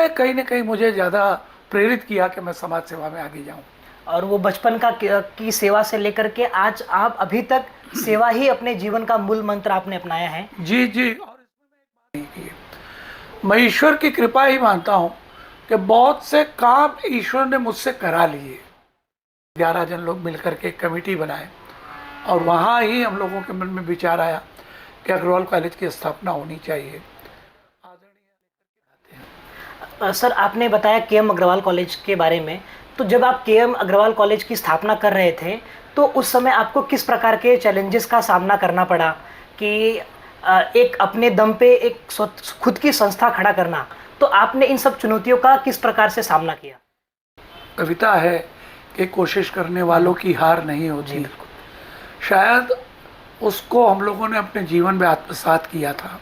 कहीं ना कहीं मुझे ज़्यादा प्रेरित किया कि मैं समाज सेवा में आगे जाऊं। और वो बचपन की सेवा से लेकर के आज आप अभी तक सेवा ही अपने जीवन का मूल मंत्र आपने अपनाया है। जी जी। और इसमें मैं एक बात नहीं की है, मैं ईश्वर की कृपा ही मानता हूं कि बहुत से काम ईश्वर ने मुझसे करा लिए। 11 जन लोग मिलकर के एक कमेटी बनाए और वहाँ ही हम लोगों के मन में विचार आया कि अग्रवाल कॉलेज की स्थापना होनी चाहिए। सर, आपने बताया केएम अग्रवाल कॉलेज के बारे में। तो जब आप केएम अग्रवाल कॉलेज की स्थापना कर रहे थे तो उस समय आपको किस प्रकार के चैलेंजेस का सामना करना पड़ा कि एक अपने दम पे एक खुद की संस्था खड़ा करना, तो आपने इन सब चुनौतियों का किस प्रकार से सामना किया? कविता है कि कोशिश करने वालों की हार नहीं होती। शायद उसको हम लोगों ने अपने जीवन में आत्मसात किया था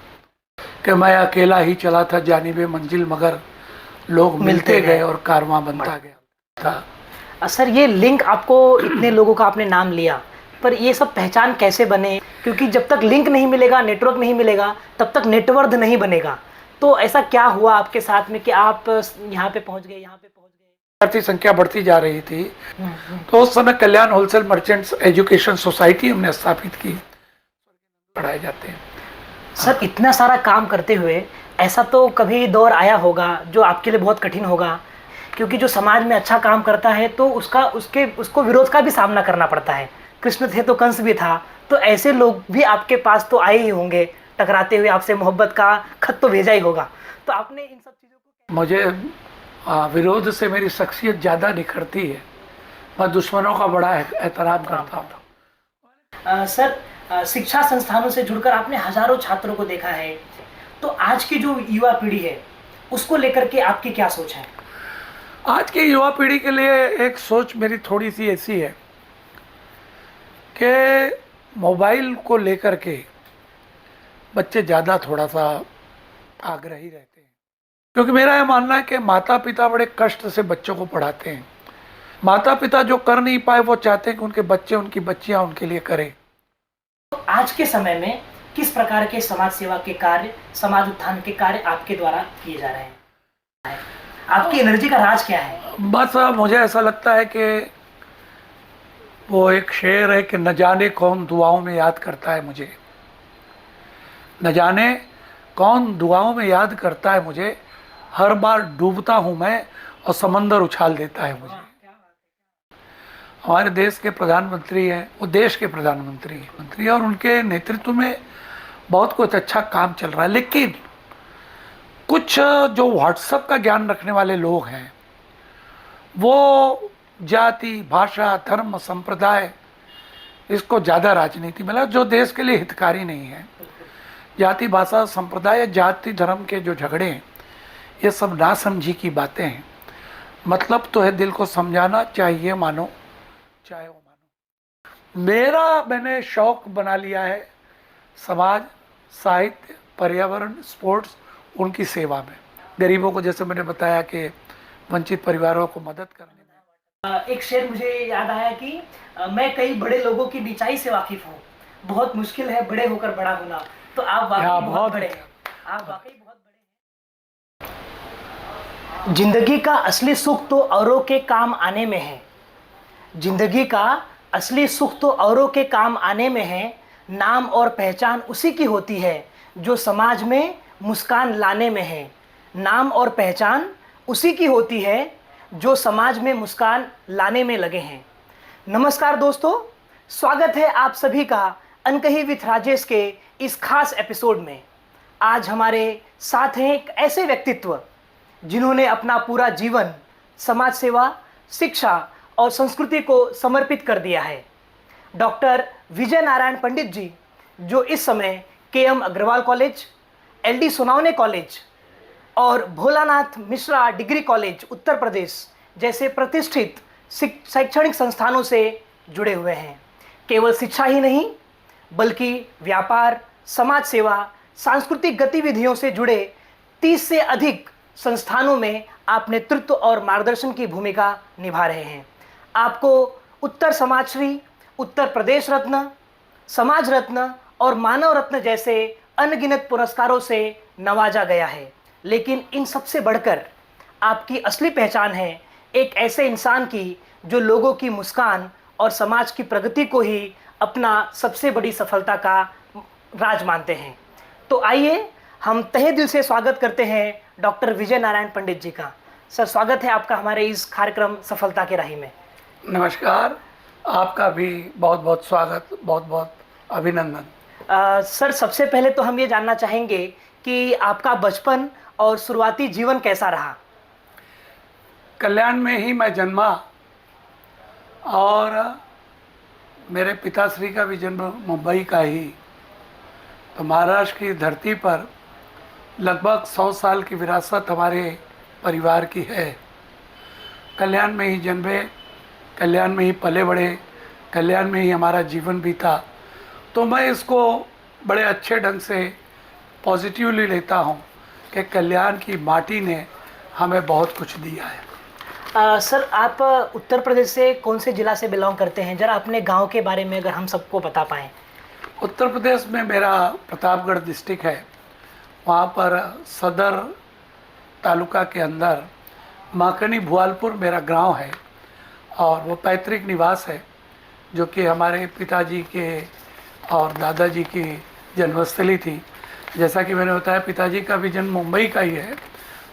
कि मैं अकेला ही चला था जानिबे मंजिल, मगर लोग मिलते गए और कारवां बनता गया था। सर, ये लिंक आपको, इतने लोगों का आपने नाम लिया, पर ये सब पहचान कैसे बने? क्योंकि जब तक लिंक नहीं मिलेगा, नेटवर्क नहीं मिलेगा, तब तक नेटवर्थ नहीं बनेगा। तो ऐसा क्या हुआ आपके साथ में कि आप यहाँ पे पहुँच गए, यहाँ पे पहुँच गए? विद्यार्थी संख्या बढ़ती जा रही थी तो उस समय कल्याण होलसेल मर्चेंट्स एजुकेशन सोसाइटी हमने स्थापित की, पढ़ाए जाते हैं। सर, इतना सारा काम करते हुए ऐसा तो कभी दौर आया होगा जो आपके लिए बहुत कठिन होगा, क्योंकि जो समाज में अच्छा काम करता है तो उसको विरोध का भी सामना करना पड़ता है। कृष्ण थे तो कंस भी था, तो ऐसे लोग भी आपके पास तो आए ही होंगे, टकराते हुए आपसे मोहब्बत का खत तो भेजा ही होगा। तो आपने इन सब चीज़ों को मुझे विरोध से मेरी शख्सियत ज़्यादा निखरती है। मैं दुश्मनों का बड़ा एहतराम करता हूँ। सर, शिक्षा संस्थानों से जुड़कर आपने हजारों छात्रों को देखा है, तो आज की जो युवा पीढ़ी है उसको लेकर के आपकी क्या सोच है? आज की युवा पीढ़ी के लिए एक सोच मेरी थोड़ी सी ऐसी है कि मोबाइल को लेकर के बच्चे ज़्यादा थोड़ा सा आग्रही रहते हैं, क्योंकि मेरा यह मानना है कि माता पिता बड़े कष्ट से बच्चों को पढ़ाते हैं। माता पिता जो कर नहीं पाए वो चाहते हैं कि उनके बच्चे, उनकी बच्चियां उनके लिए करें। तो आज के समय में किस प्रकार के समाज सेवा के कार्य, समाज उत्थान के कार्य आपके द्वारा किए जा रहे हैं? आपकी एनर्जी का राज क्या है? बस मुझे ऐसा लगता है कि वो एक शेर है कि न जाने कौन दुआओं में याद करता है मुझे, न जाने कौन दुआओं में याद करता है मुझे, हर बार डूबता हूँ मैं और समंदर उछाल देता है मुझे। हमारे देश के प्रधानमंत्री हैं, वो देश के प्रधानमंत्री हैं और उनके नेतृत्व में बहुत कुछ अच्छा काम चल रहा है, लेकिन कुछ जो व्हाट्सएप का ज्ञान रखने वाले लोग हैं वो जाति, भाषा, धर्म, संप्रदाय, इसको ज़्यादा राजनीति में जो देश के लिए हितकारी नहीं है। जाति, भाषा, संप्रदाय, जाति, धर्म के जो झगड़े हैं ये सब नासमझी की बातें हैं। मतलब तो है दिल को समझाना, चाहिए मानो चाहे वो मानो। मैंने शौक बना लिया है समाज, साहित्य, पर्यावरण, स्पोर्ट्स, उनकी सेवा में। गरीबों को, जैसे मैंने बताया कि वंचित परिवारों को मदद करने में। एक शेर मुझे याद आया कि मैं कई बड़े लोगों की नीचाई से वाकिफ हूँ, बहुत मुश्किल है बड़े होकर बड़ा होना। तो आप वाकई बहुत बड़े हैं, आप वाकई बहुत बड़े हैं। जिंदगी का असली सुख तो औरों के काम आने में है, जिंदगी का असली सुख तो औरों के काम आने में है। नाम और पहचान उसी की होती है जो समाज में मुस्कान लाने में है। नाम और पहचान उसी की होती है जो समाज में मुस्कान लाने में लगे हैं। नमस्कार दोस्तों, स्वागत है आप सभी का अनकही विथ राजेश के इस खास एपिसोड में। आज हमारे साथ हैं एक ऐसे व्यक्तित्व जिन्होंने अपना पूरा जीवन समाज सेवा, शिक्षा और संस्कृति को समर्पित कर दिया है। डॉक्टर विजय नारायण पंडित जी, जो इस समय K M Agarwal college, L D Sonawane college और भोलानाथ मिश्रा डिग्री कॉलेज उत्तर प्रदेश जैसे प्रतिष्ठित शैक्षणिक संस्थानों से जुड़े हुए हैं। केवल शिक्षा ही नहीं बल्कि व्यापार, समाज सेवा, सांस्कृतिक गतिविधियों से जुड़े 30 से अधिक संस्थानों में आप नेतृत्व और मार्गदर्शन की भूमिका निभा रहे हैं। आपको उत्तर समाजश्री, उत्तर प्रदेश रत्न, समाज रत्न और मानव रत्न जैसे अनगिनत पुरस्कारों से नवाजा गया है। लेकिन इन सबसे बढ़कर आपकी असली पहचान है एक ऐसे इंसान की जो लोगों की मुस्कान और समाज की प्रगति को ही अपना सबसे बड़ी सफलता का राज मानते हैं। तो आइए हम तहे दिल से स्वागत करते हैं डॉक्टर विजय नारायण पंडित जी का। सर, स्वागत है आपका हमारे इस कार्यक्रम सफलता के राही में। नमस्कार, आपका भी बहुत बहुत स्वागत, बहुत बहुत अभिनंदन। सर, सबसे पहले तो हम ये जानना चाहेंगे कि आपका बचपन और शुरुआती जीवन कैसा रहा। कल्याण में ही मैं जन्मा और मेरे पिताश्री का भी जन्म मुंबई का ही। तो महाराष्ट्र की धरती पर लगभग 100 साल की विरासत हमारे परिवार की है। कल्याण में ही जन्मे, कल्याण में ही पले बड़े, कल्याण में ही हमारा जीवन बीता। तो मैं इसको बड़े अच्छे ढंग से पॉजिटिवली लेता हूँ कि कल्याण की माटी ने हमें बहुत कुछ दिया है। सर, आप उत्तर प्रदेश से कौन से ज़िला से बिलोंग करते हैं? ज़रा अपने गांव के बारे में अगर हम सबको बता पाएँ। उत्तर प्रदेश में मेरा प्रतापगढ़ डिस्ट्रिक्ट है। वहाँ पर सदर तालुका के अंदर माकनी भुआलपुर मेरा गांव है और वो पैतृक निवास है जो कि हमारे पिताजी के और दादाजी की जन्मस्थली थी। जैसा कि मैंने बताया, पिताजी का भी जन्म मुंबई का ही है,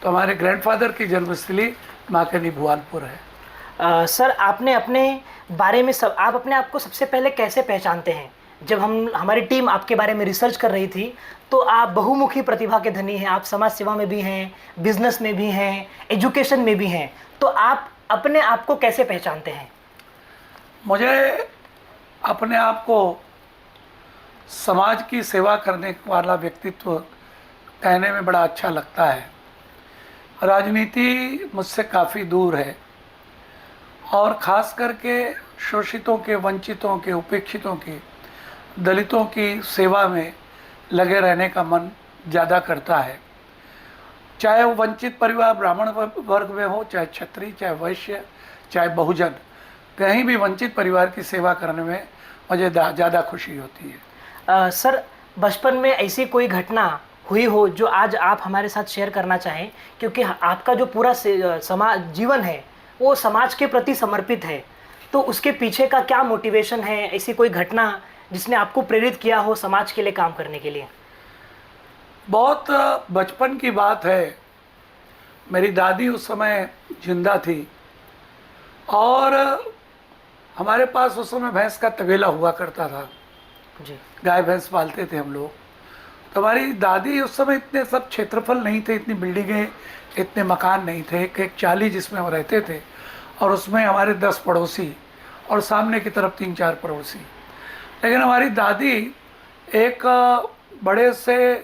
तो हमारे ग्रैंडफादर की जन्मस्थली माकनी भुआलपुर है। सर, आपने अपने बारे में आप अपने आप को सबसे पहले कैसे पहचानते हैं? जब हमारी टीम आपके बारे में रिसर्च कर रही थी तो आप बहुमुखी प्रतिभा के धनी हैं। आप समाज सेवा में भी हैं, बिजनेस में भी हैं, एजुकेशन में भी हैं। तो आप अपने आप को कैसे पहचानते हैं? मुझे अपने आप को समाज की सेवा करने वाला व्यक्तित्व कहने में बड़ा अच्छा लगता है। राजनीति मुझसे काफ़ी दूर है और ख़ास करके शोषितों के, वंचितों के, उपेक्षितों के, दलितों की सेवा में लगे रहने का मन ज़्यादा करता है। चाहे वो वंचित परिवार ब्राह्मण वर्ग में हो, चाहे क्षत्रिय, चाहे वैश्य, चाहे बहुजन, कहीं भी वंचित परिवार की सेवा करने में मुझे ज़्यादा खुशी होती है। सर, बचपन में ऐसी कोई घटना हुई हो जो आज आप हमारे साथ शेयर करना चाहें? क्योंकि आपका जो पूरा समाज जीवन है वो समाज के प्रति समर्पित है, तो उसके पीछे का क्या मोटिवेशन है? ऐसी कोई घटना जिसने आपको प्रेरित किया हो समाज के लिए काम करने के लिए? बहुत बचपन की बात है। मेरी दादी उस समय जिंदा थी और हमारे पास उस समय भैंस का तबेला हुआ करता था जी। गाय भैंस पालते थे हम लोग। तो हमारी दादी उस समय इतने सब क्षेत्रफल नहीं थे, इतनी बिल्डिंगें, इतने मकान नहीं थे। एक चाली जिसमें हम रहते थे और उसमें हमारे 10 पड़ोसी और सामने की तरफ 3-4 पड़ोसी। लेकिन हमारी दादी एक बड़े से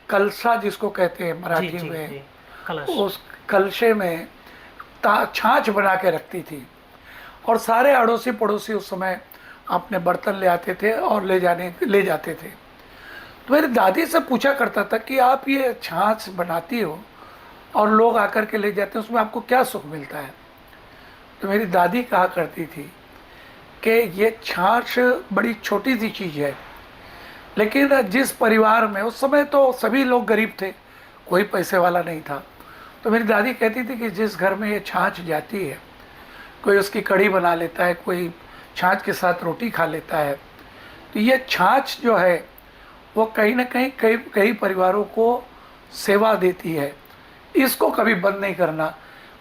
कलशा जिसको कहते हैं मराठी जी, में, जी, कलश। उस कलशे में छाछ बना के रखती थी और सारे अड़ोसी पड़ोसी उस समय अपने बर्तन ले आते थे और ले जाते थे। तो मेरी दादी से पूछा करता था कि आप ये छाछ बनाती हो और लोग आकर के ले जाते हैं, उसमें आपको क्या सुख मिलता है? तो मेरी दादी कहा करती थी कि ये छाछ बड़ी छोटी सी चीज़ है, लेकिन जिस परिवार में, उस समय तो सभी लोग गरीब थे, कोई पैसे वाला नहीं था, तो मेरी दादी कहती थी कि जिस घर में ये छाछ जाती है, कोई उसकी कढ़ी बना लेता है, कोई छाछ के साथ रोटी खा लेता है, तो ये छाछ जो है वो कहीं ना कहीं कई परिवारों को सेवा देती है। इसको कभी बंद नहीं करना।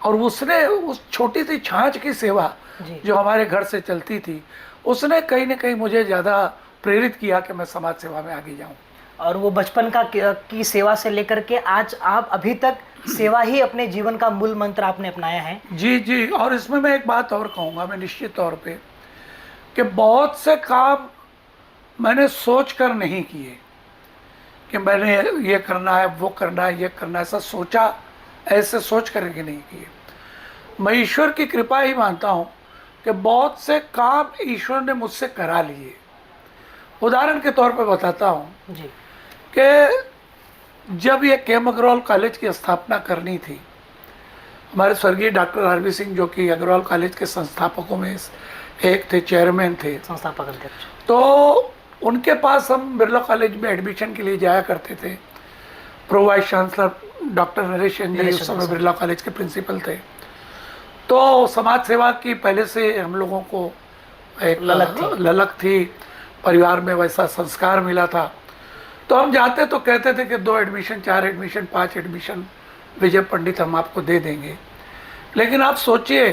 और उसने उस छोटी सी छाछ की सेवा जो हमारे घर से चलती थी, उसने कहीं ना कहीं मुझे ज़्यादा प्रेरित किया कि मैं समाज सेवा में आगे जाऊं। और वो बचपन की सेवा से लेकर के आज आप अभी तक सेवा ही अपने जीवन का मूल मंत्र आपने अपनाया है। जी जी। और इसमें मैं एक बात और कहूँगा, मैं निश्चित तौर पे, कि बहुत से काम मैंने सोच कर नहीं किए कि मैंने ये करना है, वो करना है, ये करना है, ऐसा सोचा, ऐसे सोच करके नहीं किए। मैं ईश्वर की कृपा ही मानता हूँ कि बहुत से काम ईश्वर ने मुझसे करा लिए। उदाहरण के तौर पे बताता हूँ जी। कि जब ये के.एम. अग्रवाल कॉलेज की स्थापना करनी थी, हमारे स्वर्गीय डॉक्टर हरबी सिंह जो कि अग्रवाल कॉलेज के संस्थापकों में एक थे, चेयरमैन थे, संस्थापक अध्यक्ष, तो उनके पास हम बिरला कॉलेज में एडमिशन के लिए जाया करते थे। Pro vice chancellor doctor Naresh ji उस समय बिरला कॉलेज के प्रिंसिपल थे। तो समाज सेवा की पहले से हम लोगों को एक ललक थी, परिवार में वैसा संस्कार मिला था। तो हम जाते तो कहते थे कि 2 एडमिशन, 4 एडमिशन, 5 एडमिशन विजय पंडित हम आपको दे देंगे। लेकिन आप सोचिए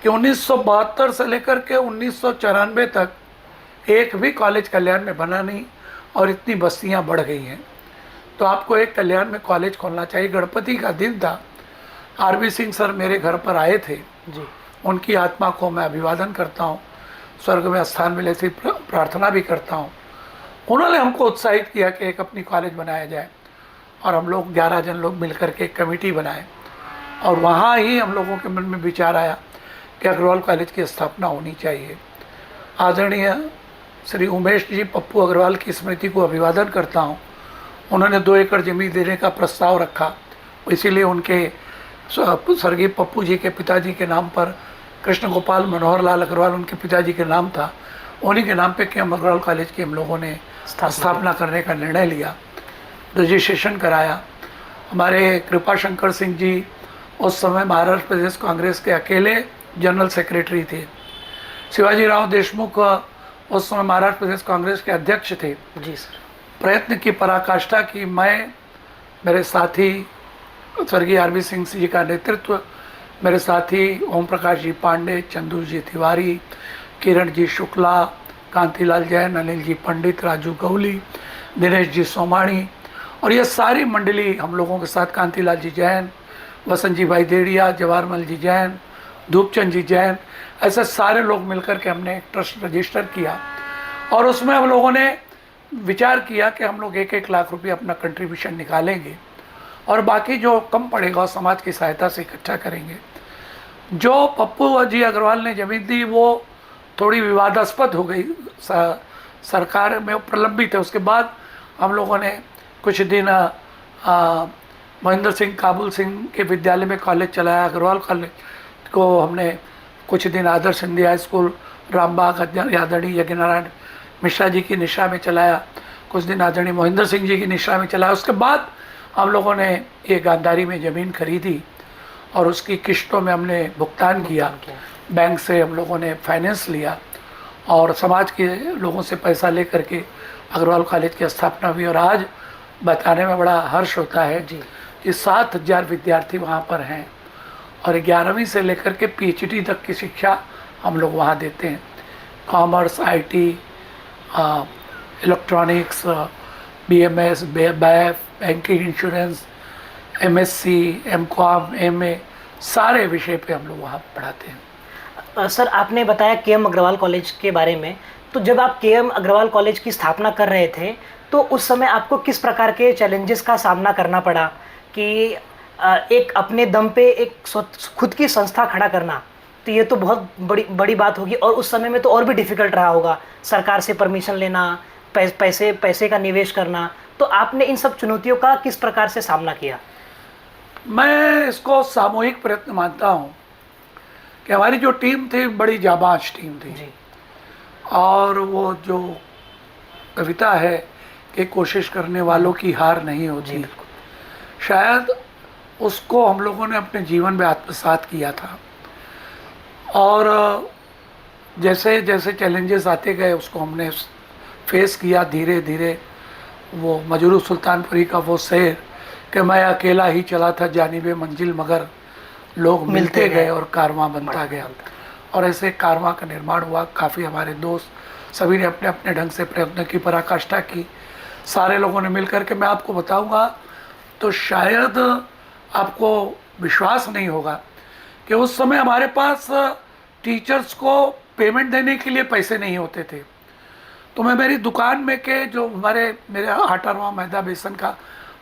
कि 1972 से लेकर के 1994 तक एक भी कॉलेज कल्याण में बना नहीं और इतनी बस्तियां बढ़ गई हैं। तो आपको एक कल्याण में कॉलेज खोलना चाहिए। गणपति का दिन था, आरबी सिंह सर मेरे घर पर आए थे जी। उनकी आत्मा को मैं अभिवादन करता हूँ, स्वर्ग में स्थान मिले ऐसी प्रार्थना भी करता हूँ। उन्होंने हमको उत्साहित किया कि एक अपनी कॉलेज बनाया जाए और हम लोग 11 जन लोग मिलकर के एक कमेटी बनाए और वहाँ ही हम लोगों के मन में विचार आया कि अग्रवाल कॉलेज की स्थापना होनी चाहिए। आदरणीय श्री उमेश जी पप्पू अग्रवाल की स्मृति को अभिवादन करता हूँ। उन्होंने 2 एकड़ ज़मीन देने का प्रस्ताव रखा, इसीलिए उनके स्वर्गीय पप्पू जी के पिताजी के नाम पर कृष्ण गोपाल मनोहर लाल अग्रवाल उनके पिताजी के नाम था, उन्हीं के नाम पे के हम अग्रवाल कॉलेज की हम लोगों ने स्थापना करने का निर्णय लिया, रजिस्ट्रेशन कराया। हमारे कृपा शंकर सिंह जी उस समय महाराष्ट्र प्रदेश कांग्रेस के अकेले जनरल सेक्रेटरी थे। शिवाजी राव देशमुख उस समय महाराष्ट्र प्रदेश कांग्रेस के अध्यक्ष थे जी सर। प्रयत्न की पराकाष्ठा की मैं, मेरे साथी स्वर्गीय आरबी सिंह जी का नेतृत्व, मेरे साथी ओम प्रकाश जी पांडे, चंदू जी तिवारी, किरण जी शुक्ला, कांतिलाल जैन, अनिल जी पंडित, राजू गौली, दिनेश जी सोमाणी और ये सारी मंडली हम लोगों के साथ, कांतिलाल जी जैन, वसंत जी भाई देड़िया, जवाहरमल जी जैन, धूपचंद जी जैन, ऐसे सारे लोग मिलकर के हमने एक ट्रस्ट रजिस्टर किया और उसमें हम लोगों ने विचार किया कि हम लोग 1-1 लाख रुपये अपना कंट्रीब्यूशन निकालेंगे और बाकी जो कम पड़ेगा समाज की सहायता से इकट्ठा करेंगे। जो पप्पू जी अग्रवाल ने ज़मीन दी वो थोड़ी विवादास्पद हो गई, सरकार में प्रलंबित है। उसके बाद हम लोगों ने कुछ दिन महेंद्र सिंह काबुल सिंह के विद्यालय में कॉलेज चलाया, अग्रवाल कॉलेज को हमने कुछ दिन आदर्श हिंदी हाई स्कूल रामबाग आदरणीय यज्ञनारायण मिश्रा जी की निशा में चलाया, कुछ दिन आदरणीय महेंद्र सिंह जी की निशा में चलाया। उसके बाद हम लोगों ने ये गांधारी में ज़मीन खरीदी और उसकी किश्तों में हमने भुगतान किया, बैंक से हम लोगों ने फाइनेंस लिया और समाज के लोगों से पैसा ले करके अग्रवाल कॉलेज की स्थापना हुई। और आज बताने में बड़ा हर्ष होता है जी कि 7,000 विद्यार्थी वहाँ पर हैं और 11वीं से लेकर के PhD तक की शिक्षा हम लोग वहाँ देते हैं। Commerce, IT, electronics, BMS, BAF, banking, insurance, MSc, MCom, MA सारे विषय पे हम लोग वहाँ पढ़ाते हैं। सर आपने बताया KM अग्रवाल कॉलेज के बारे में, तो जब आप KM अग्रवाल कॉलेज की स्थापना कर रहे थे तो उस समय आपको किस प्रकार के चैलेंजेस का सामना करना पड़ा कि एक अपने दम पे एक खुद की संस्था खड़ा करना, तो ये तो बहुत बड़ी बात होगी और उस समय में तो और भी डिफ़िकल्ट रहा होगा, सरकार से परमिशन लेना, पैसे का निवेश करना, तो आपने इन सब चुनौतियों का किस प्रकार से सामना किया? मैं इसको सामूहिक प्रयत्न मानता हूँ कि हमारी जो टीम थी बड़ी जाबाज टीम थी जी। और वो जो कविता है कि कोशिश करने वालों की हार नहीं होती, शायद उसको हम लोगों ने अपने जीवन में आत्मसात किया था। और जैसे जैसे चैलेंजेस आते गए उसको हमने फेस किया धीरे धीरे। वो मजरू सुल्तानपुरी का वो शेर कि मैं अकेला ही चला था जानिबे मंजिल मगर लोग मिलते गए और कारवां बनता गया। और ऐसे कारवां का निर्माण हुआ। काफ़ी हमारे दोस्त सभी ने अपने अपने ढंग से प्रयत्न की, पराकाष्ठा की, सारे लोगों ने मिलकर के। मैं आपको बताऊंगा तो शायद आपको विश्वास नहीं होगा कि उस समय हमारे पास टीचर्स को पेमेंट देने के लिए पैसे नहीं होते थे। तो मैं मेरी दुकान में के जो मेरे आटा मैदा बेसन का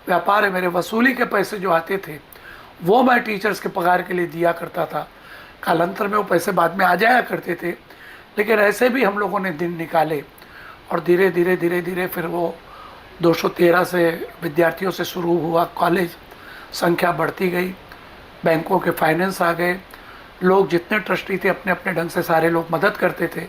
व्यापार है, मेरे वसूली के पैसे जो आते थे वो मैं टीचर्स के पगार के लिए दिया करता था। कालांतर में वो पैसे बाद में आ जाया करते थे, लेकिन ऐसे भी हम लोगों ने दिन निकाले और धीरे धीरे धीरे धीरे फिर वो 213 से विद्यार्थियों से शुरू हुआ कॉलेज, संख्या बढ़ती गई, बैंकों के फाइनेंस आ गए, लोग जितने ट्रस्टी थे अपने अपने ढंग से सारे लोग मदद करते थे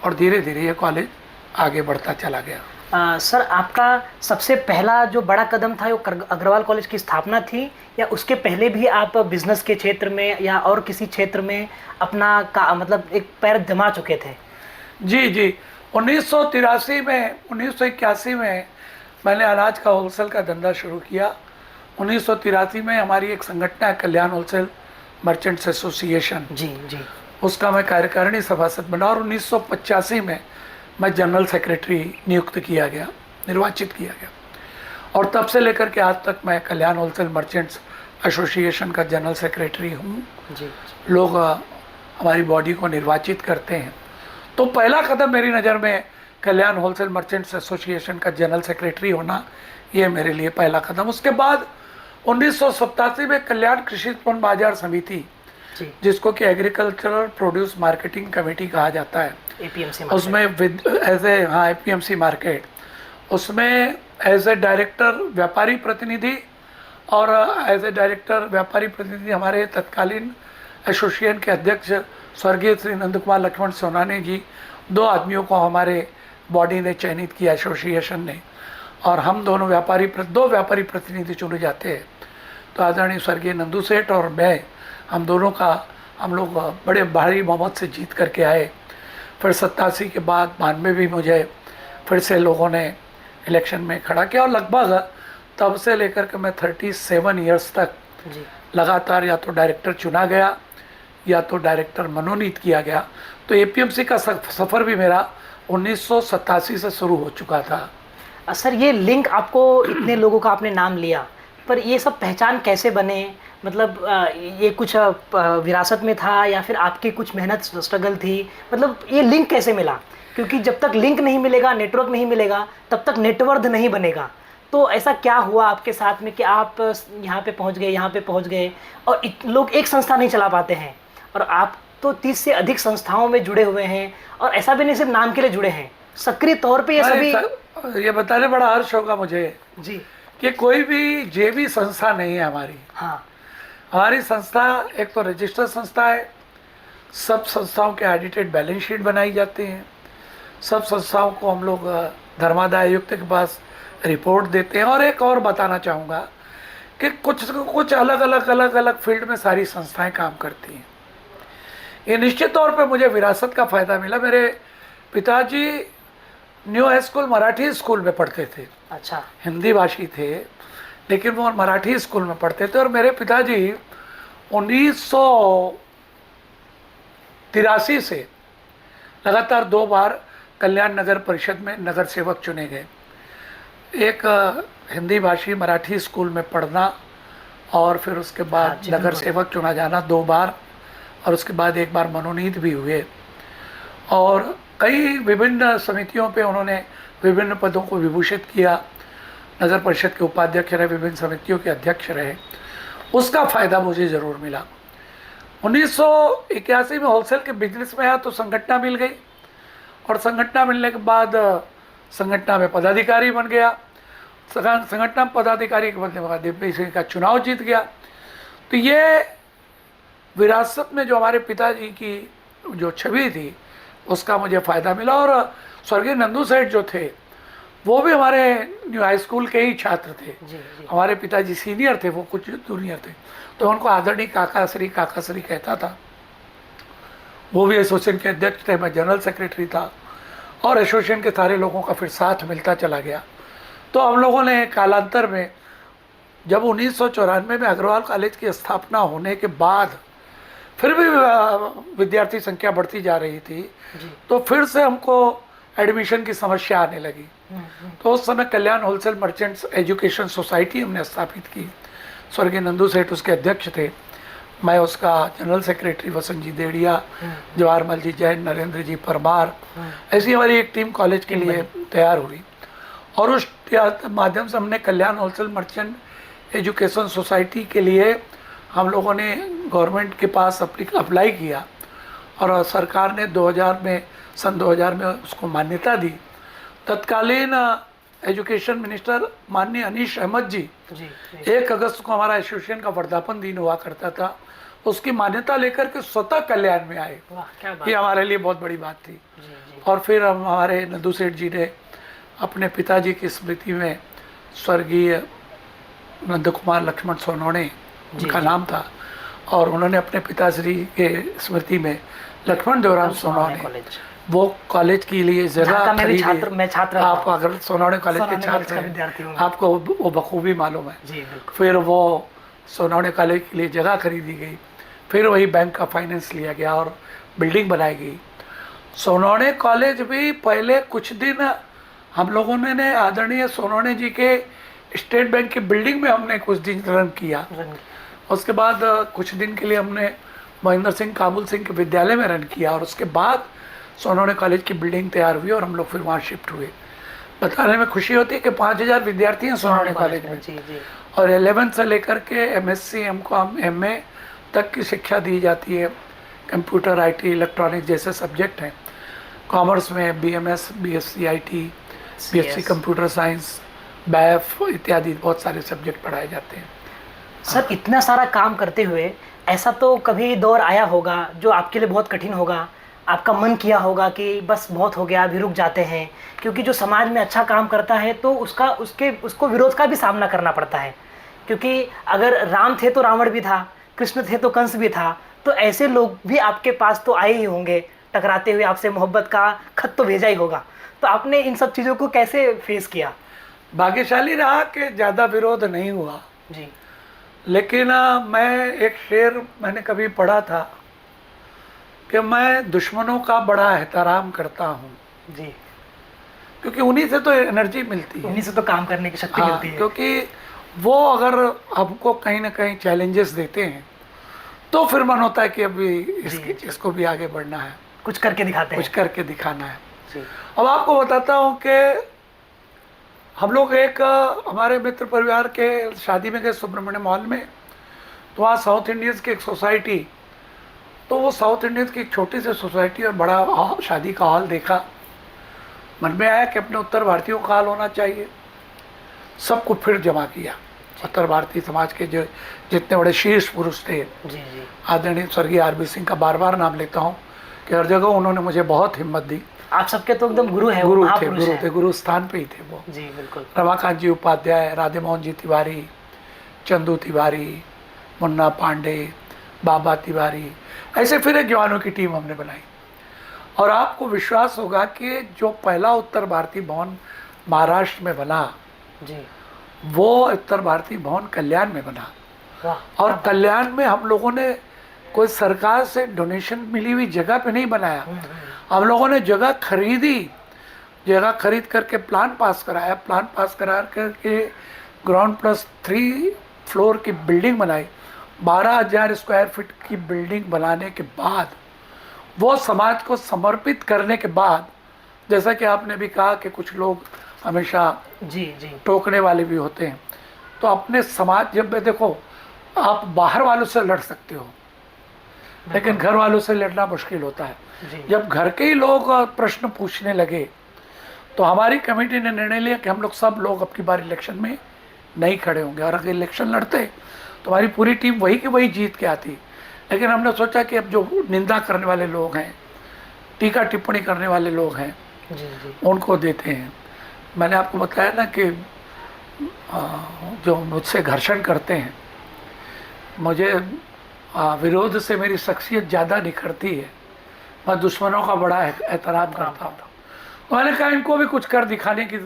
और धीरे धीरे ये कॉलेज आगे बढ़ता चला गया। सर आपका सबसे पहला जो बड़ा कदम था वो अग्रवाल कॉलेज की स्थापना थी, या उसके पहले भी आप बिजनेस के क्षेत्र में या और किसी क्षेत्र में अपना का मतलब एक पैर जमा चुके थे? जी जी, 1983 में 1981 में मैंने अनाज का होलसेल का धंधा शुरू किया। 1983 में हमारी एक संगठन है कल्याण होलसेल मर्चेंट्स एसोसिएशन, जी जी। उसका मैं कार्यकारिणी सभासद बना और 1985 में मैं जनरल सेक्रेटरी नियुक्त किया गया, निर्वाचित किया गया। और तब से लेकर के आज तक मैं कल्याण होलसेल मर्चेंट्स एसोसिएशन का जनरल सेक्रेटरी हूँ। जी। लोग हमारी बॉडी को निर्वाचित करते हैं। तो पहला कदम मेरी नज़र में कल्याण होलसेल मर्चेंट्स एसोसिएशन का जनरल सेक्रेटरी होना, ये मेरे लिए पहला कदम। उसके बाद 1987 में कल्याण कृषि उत्पन्न बाजार समिति, जिसको कि एग्रीकल्चरल प्रोड्यूस मार्केटिंग कमेटी कहा जाता है, एपीएमसी, उसमें एज ए एपीएमसी मार्केट, उसमें एज ए डायरेक्टर व्यापारी प्रतिनिधि और एज ए डायरेक्टर व्यापारी प्रतिनिधि हमारे तत्कालीन एसोसिएशन के अध्यक्ष स्वर्गीय श्री नंद कुमार लक्ष्मण सोनाने जी, दो आदमियों को हमारे बॉडी ने चयनित किया, एसोसिएशन ने, और हम दोनों दो व्यापारी प्रतिनिधि चुने जाते हैं। तो आदरणीय स्वर्गीय नंदू सेठ और मैं, हम लोग बड़े भारी बहुमत से जीत करके आए। फिर 87 के बाद 92 भी मुझे फिर से लोगों ने इलेक्शन में खड़ा किया, और लगभग तब से लेकर के मैं 37 ईयर्स तक लगातार या तो डायरेक्टर चुना गया या तो डायरेक्टर मनोनीत किया गया। तो एपीएमसी का सफ़र भी मेरा 1987 से शुरू हो चुका था। सर ये लिंक, आपको इतने लोगों का आपने नाम लिया, पर ये सब पहचान कैसे बने? मतलब ये कुछ विरासत में था या फिर आपकी कुछ मेहनत स्ट्रगल थी? मतलब ये लिंक कैसे मिला? क्योंकि जब तक लिंक नहीं मिलेगा, नेटवर्क नहीं मिलेगा, तब तक नेटवर्थ नहीं बनेगा। तो ऐसा क्या हुआ आपके साथ में कि आप यहाँ पे पहुँच गए, यहाँ पे पहुँच गए, और लोग एक संस्था नहीं चला पाते हैं, और आप तो 30 से अधिक संस्थाओं में जुड़े हुए हैं, और ऐसा भी नहीं सिर्फ नाम के लिए जुड़े हैं, सक्रिय तौर पे ये सभी। ये बताने बड़ा हर्ष होगा मुझे जी कि कोई भी जेबी संस्था नहीं है हमारी। हाँ, हमारी संस्था एक तो रजिस्टर्ड संस्था है, सब संस्थाओं के ऑडिटेड बैलेंस शीट बनाई जाती हैं, सब संस्थाओं को हम लोग धर्मादाय आयुक्त के पास रिपोर्ट देते हैं। और एक और बताना चाहूँगा कि कुछ अलग अलग फील्ड में सारी संस्थाएं काम करती हैं। ये निश्चित तौर पे मुझे विरासत का फ़ायदा मिला। मेरे पिताजी new high school Marathi school में पढ़ते थे। अच्छा। हिंदी भाषी थे, लेकिन वो मराठी स्कूल में पढ़ते थे। और मेरे पिताजी 1983 से लगातार 2 बार कल्याण नगर परिषद में नगर सेवक चुने गए। एक हिंदी भाषी मराठी स्कूल में पढ़ना, और फिर उसके बाद नगर सेवक चुना जाना 2 बार, और उसके बाद 1 बार मनोनीत भी हुए। और कई विभिन्न समितियों पे उन्होंने विभिन्न पदों को विभूषित किया। नगर परिषद के उपाध्यक्ष रहे, विभिन्न समितियों के अध्यक्ष रहे, उसका फ़ायदा मुझे ज़रूर मिला। 1981 में होलसेल के बिजनेस में आया तो संगठन मिल गई, और संगठन मिलने के बाद संगठन में पदाधिकारी बन गया। संगठन पदाधिकारी के बनने के बाद एपीएमसी का चुनाव जीत गया। तो ये विरासत में जो हमारे पिताजी की जो छवि थी, उसका मुझे फ़ायदा मिला। और स्वर्गीय नंदू सेठ जो थे, वो भी हमारे न्यू हाई स्कूल के ही छात्र थे। जी, जी। हमारे पिताजी सीनियर थे, वो कुछ जूनियर थे, तो उनको आदरणीय काकाश्री कहता था। वो भी एसोसिएशन के अध्यक्ष थे, मैं जनरल सेक्रेटरी था, और एसोसिएशन के सारे लोगों का फिर साथ मिलता चला गया। तो हम लोगों ने कालांतर में, जब 1994 में अग्रवाल कॉलेज की स्थापना होने के बाद फिर भी विद्यार्थी संख्या बढ़ती जा रही थी, तो फिर से हमको एडमिशन की समस्या आने लगी। तो उस समय कल्याण होलसेल मर्चेंट्स एजुकेशन सोसाइटी हमने स्थापित की। स्वर्गीय नंदू सेठ उसके अध्यक्ष थे, मैं उसका जनरल सेक्रेटरी, वसंत जी देड़िया, जवाहरमल जी जैन, नरेंद्र जी परमार, ऐसी हमारी एक टीम कॉलेज के लिए तैयार हुई। और उस माध्यम से हमने कल्याण होलसेल मर्चेंट एजुकेशन सोसाइटी के लिए हम लोगों ने गवर्नमेंट के पास अप्लाई किया, और सरकार ने सन 2000 में उसको मान्यता दी। तत्कालीन एजुकेशन मिनिस्टर माननीय अनीश अहमद जी, 1 अगस्त को हमारा एसोसिएशन का वर्धापन दिन हुआ करता था, उसकी मान्यता लेकर के स्वतः कल्याण में आए। ये हमारे लिए बहुत बड़ी बात थी। और फिर हमारे नंदू सेठ जी ने अपने पिताजी की स्मृति में स्वर्गीय नंद कुमार लक्ष्मण सोनवणे उनका नाम था, और उन्होंने अपने पिताश्री के स्मृति में लक्ष्मण देवराम सोनवणे वो कॉलेज के लिए जगह खरीदी। मैं छात्र आप अगर सोनवणे कॉलेज के छात्र हैं, आपको वो बखूबी मालूम है। जी बिल्कुल। फिर वो सोनवणे कॉलेज के लिए जगह खरीदी गई, फिर वही बैंक का फाइनेंस लिया गया और बिल्डिंग बनाई गई। सोनवणे कॉलेज भी पहले कुछ दिन हम लोगों ने आदरणीय सोनवणे जी के स्टेट बैंक की बिल्डिंग में हमने कुछ दिन रन किया। उसके बाद कुछ दिन के लिए हमने महेंद्र सिंह काबुल सिंह के विद्यालय में रन किया, और उसके बाद सोनवणे कॉलेज की बिल्डिंग तैयार हुई और हम लोग फिर वहाँ शिफ्ट हुए। बताने में खुशी होती है कि 5000 विद्यार्थी हैं सोनवणे कॉलेज में। जी जी। और 11th से लेकर के MSc MCom MA तक की शिक्षा दी जाती है। कंप्यूटर IT इलेक्ट्रॉनिक जैसे सब्जेक्ट हैं। कॉमर्स में BMS BSc IT BSc computer science BAF इत्यादि बहुत सारे सब्जेक्ट पढ़ाए जाते हैं। सर इतना सारा काम करते हुए ऐसा तो कभी दौर आया होगा जो आपके लिए बहुत कठिन होगा, आपका मन किया होगा कि बस बहुत हो गया अभी रुक जाते हैं, क्योंकि जो समाज में अच्छा काम करता है तो उसको विरोध का भी सामना करना पड़ता है, क्योंकि अगर राम थे तो रावण भी था, कृष्ण थे तो कंस भी था, तो ऐसे लोग भी आपके पास तो आए ही होंगे, टकराते हुए आपसे मोहब्बत का खत तो भेजा ही होगा। तो आपने इन सब चीज़ों को कैसे फेस किया? भाग्यशाली रहा कि ज़्यादा विरोध नहीं हुआ जी। लेकिन मैं एक शेर मैंने कभी पढ़ा था कि मैं दुश्मनों का बड़ा एहतराम करता हूँ। जी। क्योंकि उन्हीं से तो एनर्जी मिलती है, उन्हीं से तो काम करने की शक्ति मिलती है। क्योंकि वो अगर हमको कहीं ना कहीं चैलेंजेस देते हैं तो फिर मन होता है कि अभी इसको भी आगे बढ़ना है, कुछ करके दिखाते हैं, कुछ करके दिखाना है। जी। अब आपको बताता हूँ कि हम लोग एक हमारे मित्र परिवार के शादी में गए सुब्रमण्य मॉल में, तो वहाँ साउथ इंडियंस की एक सोसाइटी, तो वो साउथ इंडियंस की एक छोटी सी सोसाइटी और बड़ा शादी का हॉल देखा। मन में आया कि अपने उत्तर भारतीयों का हाल होना चाहिए। सबको फिर जमा किया। उत्तर भारतीय समाज के जो जितने बड़े शीर्ष पुरुष थे, जी जी, आदरणीय स्वर्गीय RB सिंह का बार बार नाम लेता हूँ कि हर जगह उन्होंने मुझे बहुत हिम्मत दी। आप सबके तो एकदम गुरु है, गुरु थे, गुरु स्थान पे ही थे वो। जी बिल्कुल। रमाकांत जी उपाध्याय, राधे मोहन जी तिवारी, चंदू तिवारी, मुन्ना पांडे, बाबा तिवारी, ऐसे फिर एक जवानों की टीम हमने बनाई। और आपको विश्वास होगा कि जो पहला उत्तर भारतीय भवन महाराष्ट्र में बना, जी, वो उत्तर भारतीय भवन कल्याण में बना। वाह। और कल्याण में हम लोगों ने कोई सरकार से डोनेशन मिली हुई जगह पे नहीं बनाया, हम लोगों ने जगह खरीदी, जगह खरीद करके प्लान पास कराया, प्लान पास करा करके ग्राउंड प्लस 3 फ्लोर की बिल्डिंग बनाई। 12,000 स्क्वायर फीट की बिल्डिंग बनाने के बाद, वो समाज को समर्पित करने के बाद, जैसा कि आपने भी कहा कि कुछ लोग हमेशा जी जी टोकने वाले भी होते हैं, तो अपने समाज, जब देखो आप बाहर वालों से लड़ सकते हो लेकिन घर वालों से लड़ना मुश्किल होता है। जब घर के ही लोग प्रश्न पूछने लगे तो हमारी कमेटी ने निर्णय लिया कि हम लोग सब लोग अपनी बार इलेक्शन में नहीं खड़े होंगे, और अगर इलेक्शन लड़ते तो हमारी पूरी टीम वही की वही जीत के आती। लेकिन हमने सोचा कि अब जो निंदा करने वाले लोग हैं, टीका टिप्पणी करने वाले लोग हैं, जी जी, उनको देते हैं। मैंने आपको बताया ना कि जो मुझसे घर्षण करते हैं, मुझे विरोध से मेरी शख्सियत ज़्यादा निखरती है। मैं दुश्मनों का बड़ा एहतराम करता हूँ। तो मैंने कहा इनको भी कुछ कर दिखाने की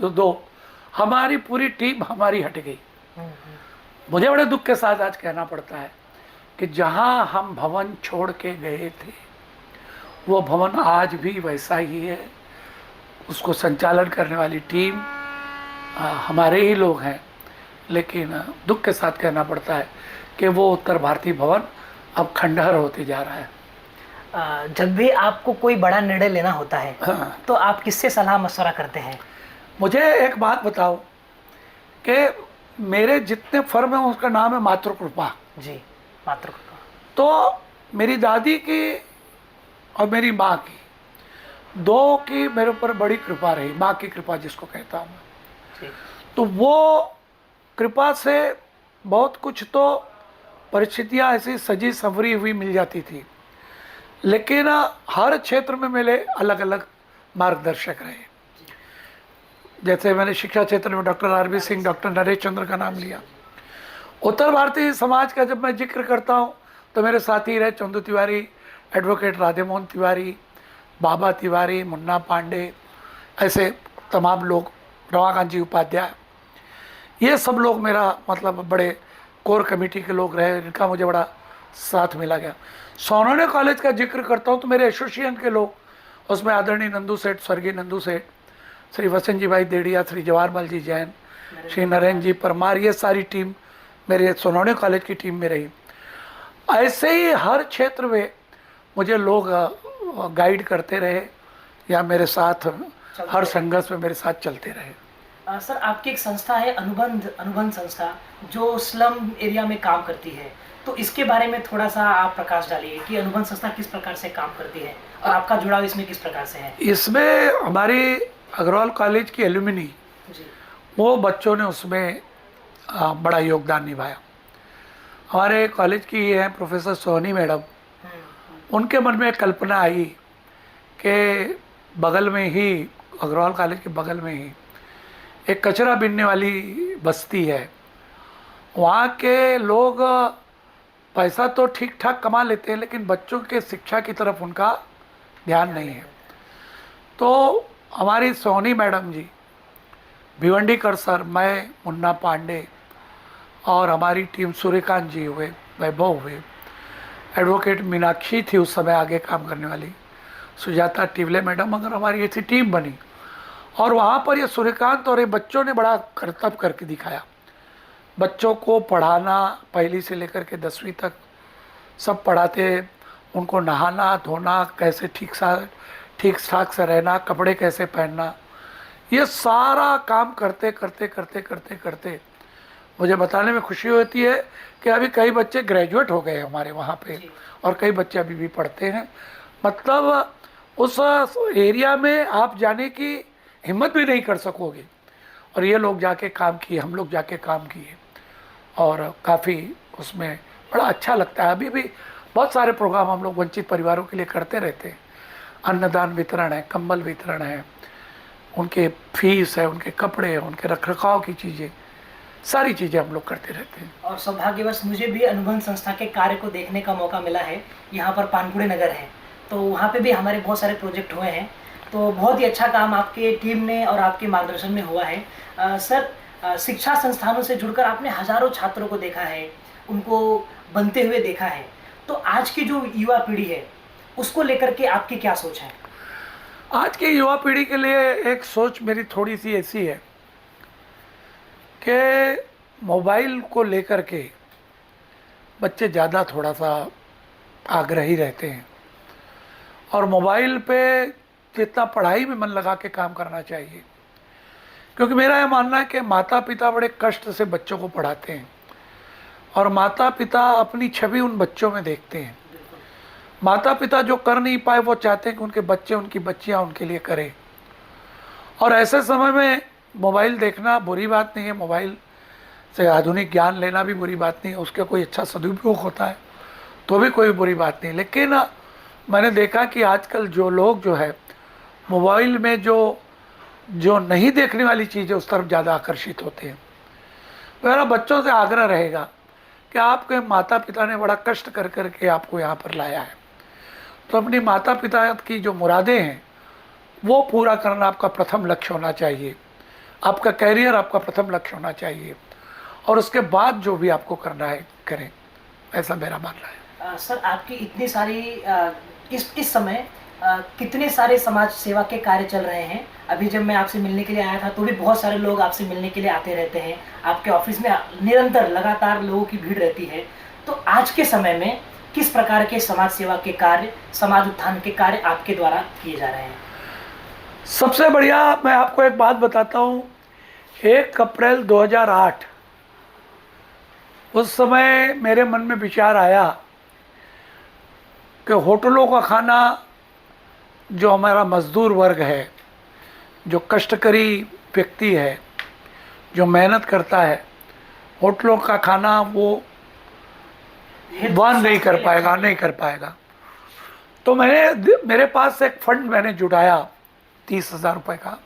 दो। हमारी पूरी टीम हमारी हट गई। मुझे बड़े दुख के साथ आज कहना पड़ता है कि जहाँ हम भवन छोड़ के गए थे, वो भवन आज भी वैसा ही है। उसको संचालन करने वाली टीम हमारे ही लोग हैं, लेकिन दुख के साथ कहना पड़ता है कि वो उत्तर भारतीय भवन अब खंडहर होते जा रहा है। जब भी आपको कोई बड़ा निर्णय लेना होता है, हाँ। तो आप किससे सलाह मशवरा करते हैं? मुझे एक बात बताओ कि मेरे जितने फर्म हैं उसका नाम है मातृकृपा। जी, मातृकृपा। तो मेरी दादी की और मेरी माँ की, दो की मेरे ऊपर बड़ी कृपा रही। माँ की कृपा जिसको कहता हूँ मैं, तो वो कृपा से बहुत कुछ तो परिस्थितियाँ ऐसी सजी संवरी हुई मिल जाती थी, लेकिन हर क्षेत्र में मेरे अलग अलग मार्गदर्शक रहे। जैसे मैंने शिक्षा क्षेत्र में doctor R B. Singh, doctor Naresh Chandra का नाम लिया। उत्तर भारतीय समाज का जब मैं जिक्र करता हूँ तो मेरे साथी रहे चंदू तिवारी, एडवोकेट राधे मोहन तिवारी, बाबा तिवारी, मुन्ना पांडे, ऐसे तमाम लोग, रमाकांत जी उपाध्याय, ये सब लोग मेरा मतलब बड़े कोर कमेटी के लोग रहे, इनका मुझे बड़ा साथ मिला गया। सोनोने कॉलेज का जिक्र करता हूँ तो मेरे एसोसिएशन के लोग, उसमें आदरणीय नंदू सेठ, स्वर्गीय नंदू सेठ, श्री वसंत जी भाई देड़िया, श्री जवाहरमल जी जैन, श्री नरेंद्र जी परमार, ये सारी टीम मेरे सोनोने कॉलेज की टीम में रही। ऐसे ही हर क्षेत्र में मुझे लोग गाइड करते रहे या मेरे साथ हर संघर्ष में मेरे साथ चलते रहे। सर, आपकी एक संस्था है अनुबंध संस्था, जो स्लम एरिया में काम करती है, तो इसके बारे में थोड़ा सा आप प्रकाश डालिए कि अनुबंध संस्था किस प्रकार से काम करती है और आपका जुड़ाव इसमें किस प्रकार से है। इसमें हमारी अग्रवाल कॉलेज की एल्यूमिनी, वो बच्चों ने उसमें बड़ा योगदान निभाया। हमारे कॉलेज की हैं प्रोफेसर सोनी मैडम, उनके मन में कल्पना आई कि बगल में ही, अग्रवाल कॉलेज के बगल में ही एक कचरा बीनने वाली बस्ती है, वहाँ के लोग पैसा तो ठीक ठाक कमा लेते हैं लेकिन बच्चों के शिक्षा की तरफ उनका ध्यान नहीं है। तो हमारी सोनी मैडम जी, भिवंडीकर सर, मैं, मुन्ना पांडे और हमारी टीम, सूर्यकांत जी हुए, वैभव हुए, एडवोकेट मीनाक्षी थी उस समय आगे काम करने वाली, सुजाता टिवले मैडम, अगर हमारी ऐसी टीम बनी और वहाँ पर ये सूर्यकांत और ये बच्चों ने बड़ा करतब करके दिखाया। बच्चों को पढ़ाना, पहली से लेकर के 10वीं तक सब पढ़ाते, उनको नहाना धोना, कैसे ठीक ठाक से रहना, कपड़े कैसे पहनना, ये सारा काम करते करते करते करते करते मुझे बताने में खुशी होती है कि अभी कई बच्चे ग्रेजुएट हो गए हमारे वहाँ पे और कई बच्चे अभी भी पढ़ते हैं। मतलब उस एरिया में आप जाने की हिम्मत भी नहीं कर सकोगे, और ये लोग जाके काम किए, हम लोग जाके काम किए और काफ़ी उसमें बड़ा अच्छा लगता है। अभी भी बहुत सारे प्रोग्राम हम लोग वंचित परिवारों के लिए करते रहते हैं। अन्नदान वितरण है, कंबल वितरण है, उनके फीस है, उनके कपड़े हैं, उनके रखरखाव की चीज़ें, सारी चीज़ें हम लोग करते रहते हैं। और सौभाग्यवश मुझे भी अनुबंध संस्था के कार्य को देखने का मौका मिला है। यहाँ पर पानपुड़े नगर है, तो वहाँ पे भी हमारे बहुत सारे प्रोजेक्ट हुए हैं। तो बहुत ही अच्छा काम आपके टीम ने और आपके मार्गदर्शन में हुआ है। सर, शिक्षा संस्थानों से जुड़कर आपने हजारों छात्रों को देखा है, उनको बनते हुए देखा है। तो आज की जो युवा पीढ़ी है उसको लेकर के आपकी क्या सोच है? आज की युवा पीढ़ी के लिए एक सोच मेरी थोड़ी सी ऐसी है कि मोबाइल को लेकर के बच्चे ज़्यादा थोड़ा सा आग्रही रहते हैं और मोबाइल पे जितना पढ़ाई में मन लगा के काम करना चाहिए। क्योंकि मेरा यह मानना है कि माता पिता बड़े कष्ट से बच्चों को पढ़ाते हैं और माता पिता अपनी छवि उन बच्चों में देखते हैं। माता पिता जो कर नहीं पाए वो चाहते हैं कि उनके बच्चे, उनकी बच्चियां उनके लिए करें। और ऐसे समय में मोबाइल देखना बुरी बात नहीं है, मोबाइल से आधुनिक ज्ञान लेना भी बुरी बात नहीं है, उसका कोई अच्छा सदुपयोग होता है तो भी कोई बुरी बात नहीं। लेकिन मैंने देखा कि आजकल जो लोग जो है मोबाइल में जो नहीं देखने वाली चीज़ें उस तरफ ज़्यादा आकर्षित होते हैं। मेरा बच्चों से आग्रह रहेगा कि आपके माता पिता ने बड़ा कष्ट कर कर के आपको यहाँ पर लाया है, तो अपनी माता पिता की जो मुरादें हैं वो पूरा करना आपका प्रथम लक्ष्य होना चाहिए। आपका कैरियर आपका प्रथम लक्ष्य होना चाहिए और उसके बाद जो भी आपको करना है करें, ऐसा मेरा मानना है। सर, आपकी इतनी सारी इस समय कितने सारे समाज सेवा के कार्य चल रहे हैं। अभी जब मैं आपसे मिलने के लिए आया था तो भी बहुत सारे लोग आपसे मिलने के लिए आते रहते हैं। आपके ऑफिस में निरंतर लगातार लोगों की भीड़ रहती है। तो आज के समय में किस प्रकार के समाज सेवा के कार्य, समाज उत्थान के कार्य आपके द्वारा किए जा रहे हैं? सबसे बढ़िया मैं आपको एक बात बताता हूँ। 1 अप्रैल 2008 उस समय मेरे मन में विचार आया कि होटलों का खाना, जो हमारा मजदूर वर्ग है, जो कष्टकरी व्यक्ति है, जो मेहनत करता है, होटलों का खाना वो वहन नहीं कर पाएगा। तो मेरे पास एक फंड मैंने जुटाया 30,000 रुपये का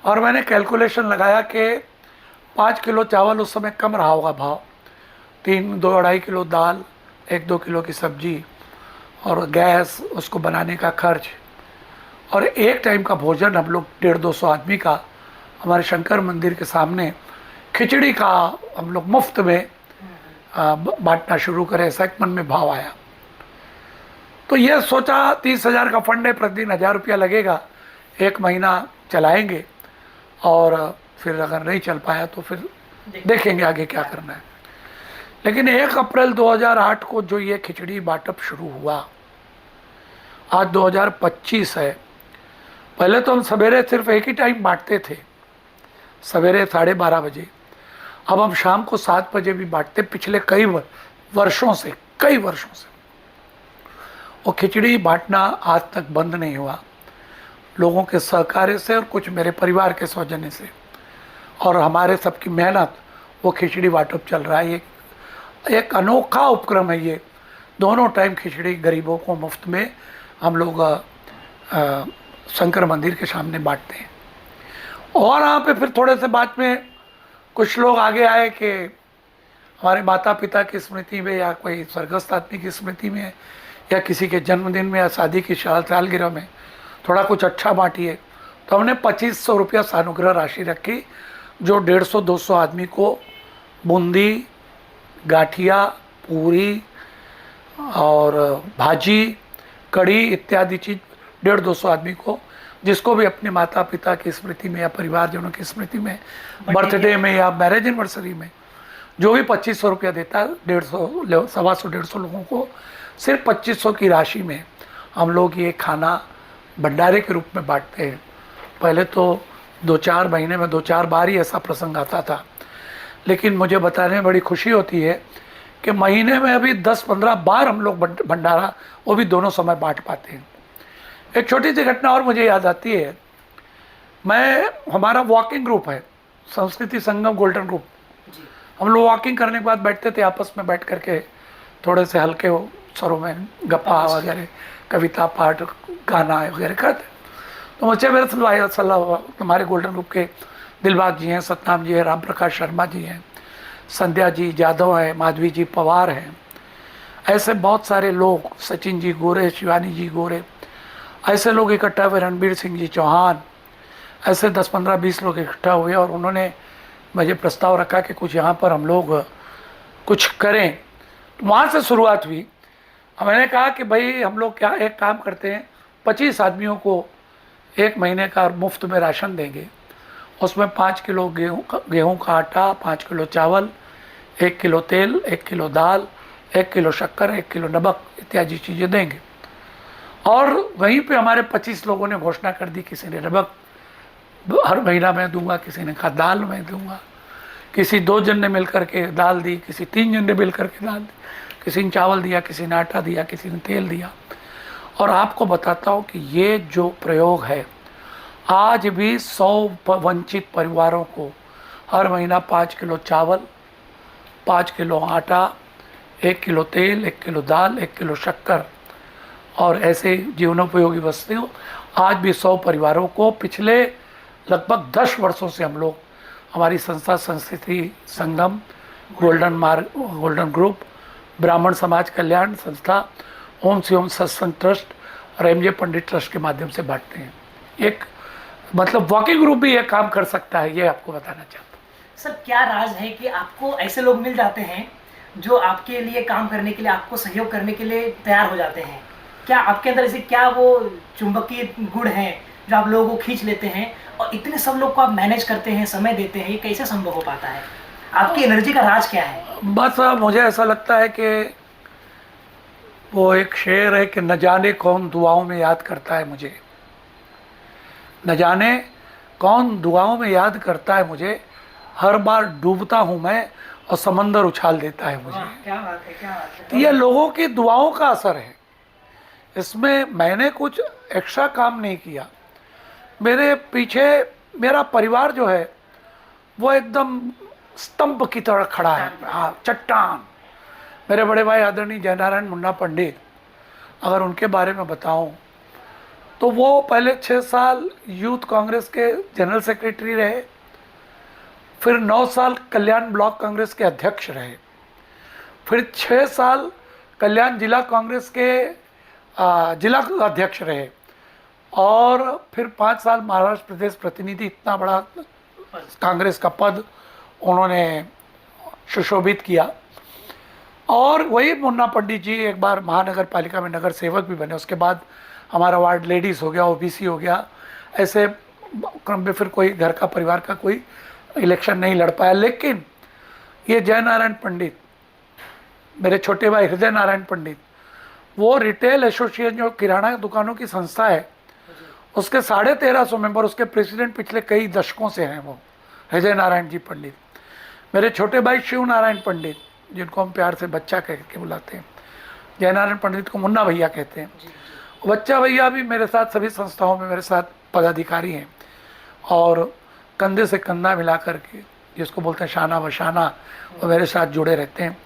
और मैंने कैलकुलेशन लगाया कि 5 किलो चावल उस समय कम रहा होगा भाव, 2-2.5 किलो दाल, 1-2 किलो की सब्जी और गैस, उसको बनाने का खर्च, और एक टाइम का भोजन हम लोग 150-200 आदमी का हमारे शंकर मंदिर के सामने खिचड़ी का हम लोग मुफ्त में बांटना शुरू करें, ऐसा एक मन में भाव आया। तो ये सोचा 30,000 का फंड है, प्रतिदिन 1,000 रुपया लगेगा, 1 महीना चलाएंगे और फिर अगर नहीं चल पाया तो फिर देखेंगे आगे क्या करना है। लेकिन 1 अप्रैल 2008 को जो ये खिचड़ी बांटप शुरू हुआ, आज 2025 है। पहले तो हम सवेरे सिर्फ एक ही टाइम बांटते थे, सवेरे 12:30 बजे। अब हम शाम को 7 बजे भी बांटते, पिछले कई वर्षों से वो खिचड़ी बांटना आज तक बंद नहीं हुआ, लोगों के सहकार्य से और कुछ मेरे परिवार के सौजन्य से और हमारे सबकी मेहनत, वो खिचड़ी बांटप चल रहा है। ये एक अनोखा उपक्रम है। ये दोनों टाइम खिचड़ी गरीबों को मुफ्त में हम लोग शंकर मंदिर के सामने बांटते हैं। और यहाँ पे फिर थोड़े से बाद में कुछ लोग आगे आए कि हमारे माता पिता की स्मृति में या कोई स्वर्गस्थ आदमी की स्मृति में या किसी के जन्मदिन में या शादी की सालगिरह में थोड़ा कुछ अच्छा बांटिए। तो हमने 2500 रुपया सानुग्रह राशि रखी, जो 150-200 आदमी को बूंदी, गाठिया, पूरी और भाजी, कढ़ी इत्यादि चीज़ 150-200 आदमी को, जिसको भी अपने माता पिता की स्मृति में या परिवारजनों की स्मृति में, बर्थडे में या मैरिज एनिवर्सरी में जो भी 2500 रुपया देता है, 150 लोगों को सिर्फ 2500 की राशि में हम लोग ये खाना भंडारे के रूप में बांटते हैं। पहले तो 2-4 महीने में 2-4 बार ही ऐसा प्रसंग आता था, लेकिन मुझे बताने में बड़ी खुशी होती है कि महीने में अभी 10-15 बार हम लोग भंडारा, वो भी दोनों समय बांट पाते हैं। एक छोटी सी घटना और मुझे याद आती है। हमारा वॉकिंग ग्रुप है, संस्कृति संगम गोल्डन ग्रुप। हम लोग वॉकिंग करने के बाद बैठते थे, आपस में बैठ करके थोड़े से हल्के स्वरों में गप्पा वगैरह, कविता पाठ, गाना वगैरह करते। तो मुझे मेरे सलाह हमारे गोल्डन ग्रुप के दिलबाग जी हैं, सतनाम जी हैं, राम प्रकाश शर्मा जी हैं, संध्या जी जादव हैं, माधवी जी पवार हैं, ऐसे बहुत सारे लोग, सचिन जी गोरे, शिवानी जी गोरे, ऐसे लोग इकट्ठा हुए, रणबीर सिंह जी चौहान, ऐसे 10-15-20 लोग इकट्ठा हुए और उन्होंने मुझे प्रस्ताव रखा कि कुछ यहाँ पर हम लोग कुछ करें। तो वहाँ से शुरुआत हुई। मैंने कहा कि भाई हम लोग क्या एक काम करते हैं, 25 आदमियों को 1 महीने का मुफ्त में राशन देंगे। उसमें 5 किलो गेहूँ का आटा, 5 किलो चावल, 1 किलो तेल, 1 किलो दाल, 1 किलो शक्कर, 1 किलो नमक इत्यादि चीज़ें देंगे। और वहीं पे हमारे 25 लोगों ने घोषणा कर दी, किसी ने नमक हर महीना मैं दूंगा, किसी ने कहा दाल मैं दूंगा, किसी 2 जन ने मिलकर के दाल दी, किसी 3 जन ने मिलकर के दाल दी, किसी ने चावल दिया, किसी ने आटा दिया, किसी ने तेल दिया। और आपको बताता हूँ कि ये जो प्रयोग है, आज भी 100 वंचित परिवारों को हर महीना 5 किलो चावल, 5 किलो आटा, 1 किलो तेल, 1 किलो दाल, 1 किलो शक्कर और ऐसे जीवनोपयोगी वस्तुएं आज भी 100 परिवारों को पिछले लगभग 10 वर्षों से हम लोग, हमारी संस्था संस्कृति संगम, गोल्डन ग्रुप, ब्राह्मण समाज कल्याण संस्था, ओम शिवम सत्संग ट्रस्ट और एमजे पंडित ट्रस्ट के माध्यम से बांटते हैं। एक मतलब वॉकिंग ग्रुप भी ये काम कर सकता है, ये आपको बताना चाहता हूँ। सर क्या राज है कि आपको ऐसे लोग मिल जाते हैं जो आपके लिए काम करने के लिए, आपको सहयोग करने के लिए तैयार हो जाते हैं? क्या आपके अंदर ऐसे क्या वो चुंबकीय गुण हैं जो आप लोगों को खींच लेते हैं और इतने सब लोग को आप मैनेज करते हैं, समय देते हैं? ये कैसे संभव हो पाता है? आपकी एनर्जी का राज क्या है? बस मुझे ऐसा लगता है कि वो एक शेर है कि न जाने कौन दुआओं में याद करता है मुझे, न जाने कौन दुआओं में याद करता है मुझे, हर बार डूबता हूँ मैं और समंदर उछाल देता है मुझे। क्या बात है, क्या बात है। तो ये लोगों की दुआओं का असर है, इसमें मैंने कुछ एक्स्ट्रा काम नहीं किया। मेरे पीछे मेरा परिवार जो है वो एकदम स्तंभ की तरह खड़ा है, हाँ चट्टान। मेरे बड़े भाई आदरणीय जयनारायण मुन्ना पंडित, अगर उनके बारे में बताऊं तो वो पहले 6 साल यूथ कांग्रेस के जनरल सेक्रेटरी रहे, फिर 9 साल कल्याण ब्लॉक कांग्रेस के अध्यक्ष रहे, फिर 6 साल कल्याण जिला कांग्रेस के जिला अध्यक्ष रहे, और फिर 5 साल महाराष्ट्र प्रदेश प्रतिनिधि। इतना बड़ा कांग्रेस का पद उन्होंने सुशोभित किया। और वही मुन्ना पंडित जी एक बार महानगर पालिका में नगर सेवक भी बने। उसके बाद हमारा वार्ड लेडीज़ हो गया, ओबीसी हो गया, ऐसे क्रम में फिर कोई घर का परिवार का कोई इलेक्शन नहीं लड़ पाया। लेकिन ये जय नारायण पंडित, मेरे छोटे भाई हृदय नारायण पंडित, वो रिटेल एसोसिएशन जो किराना दुकानों की संस्था है उसके 1350 मेंबर, उसके प्रेसिडेंट पिछले कई दशकों से हैं वो हृदय नारायण जी पंडित। मेरे छोटे भाई शिव नारायण पंडित, जिनको हम प्यार से बच्चा कह के बुलाते हैं, जय नारायण पंडित को मुन्ना भैया कहते हैं, बच्चा भैया भी मेरे साथ सभी संस्थाओं में मेरे साथ पदाधिकारी हैं, और कंधे से कंधा मिला करके जिसको बोलते हैं शाना बशाना, वो मेरे साथ जुड़े रहते हैं।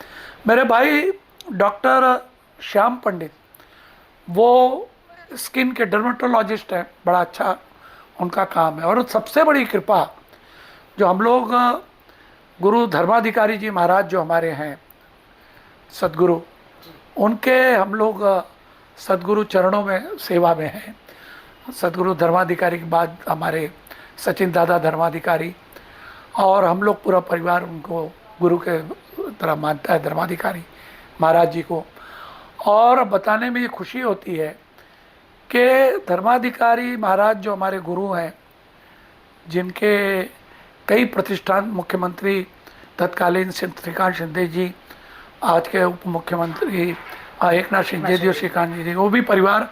मेरे भाई डॉक्टर श्याम पंडित, वो स्किन के डर्मेटोलॉजिस्ट हैं, बड़ा अच्छा उनका काम है। और सबसे बड़ी कृपा जो हम लोग गुरु धर्माधिकारी जी महाराज जो हमारे हैं सदगुरु, उनके हम लोग सदगुरु चरणों में सेवा में हैं। सदगुरु धर्माधिकारी के बाद हमारे सचिन दादा धर्माधिकारी, और हम लोग पूरा परिवार उनको गुरु के तरह मानता है, धर्माधिकारी महाराज जी को। और बताने में ये खुशी होती है कि धर्माधिकारी महाराज जो हमारे गुरु हैं, जिनके कई प्रतिष्ठान, मुख्यमंत्री तत्कालीन श्रीकांत शिंदे जी, आज के उप मुख्यमंत्री एकनाथ शिंदे जी और श्रीकांत जी, वो भी परिवार